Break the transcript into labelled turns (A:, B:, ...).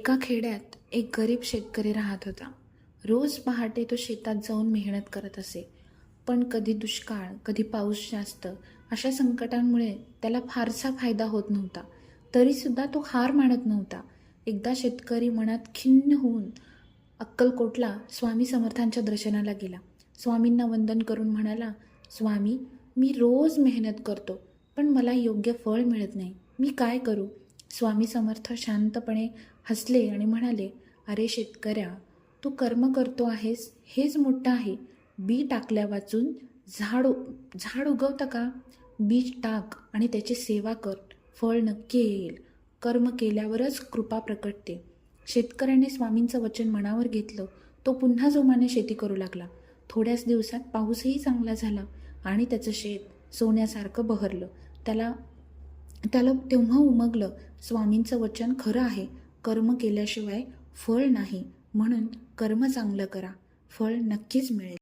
A: एका खेड्यात एक गरीब शेतकरी राहत होता. रोज पहाटे तो शेतात जाऊन मेहनत करत असे. पण कधी दुष्काळ, कधी पाऊस जास्त अशा संकटांमुळे त्याला फारसा फायदा होत नव्हता. तरीसुद्धा तो हार मानत नव्हता. एकदा शेतकरी मनात खिन्न होऊन अक्कलकोटला स्वामी समर्थांच्या दर्शनाला गेला. स्वामींना वंदन करून म्हणाला, स्वामी, मी रोज मेहनत करतो, पण मला योग्य फळ मिळत नाही. मी काय करू? स्वामी समर्थ शांतपणे हसले आणि म्हणाले, अरे शेतकऱ्या, तू कर्म करतो आहेस हेच मोठं आहे. बी टाकल्या वाचून झाड उगवतं का? बीज टाक आणि त्याची सेवा कर, फळ नक्की येईल. कर्म केल्यावरच कृपा प्रकटते. शेतकऱ्याने स्वामींचं वचन मनावर घेतलं. तो पुन्हा जोमाने शेती करू लागला. थोड्याच दिवसात पाऊसही चांगला झाला आणि त्याचं शेत सोन्यासारखं बहरलं. त्याला त्याला तेव्हा उमगलं, स्वामींचं वचन खरं आहे. कर्म केल्याशिवाय फळ नाही, म्हणून कर्म चांगलं करा, फळ नक्कीच मिळेल.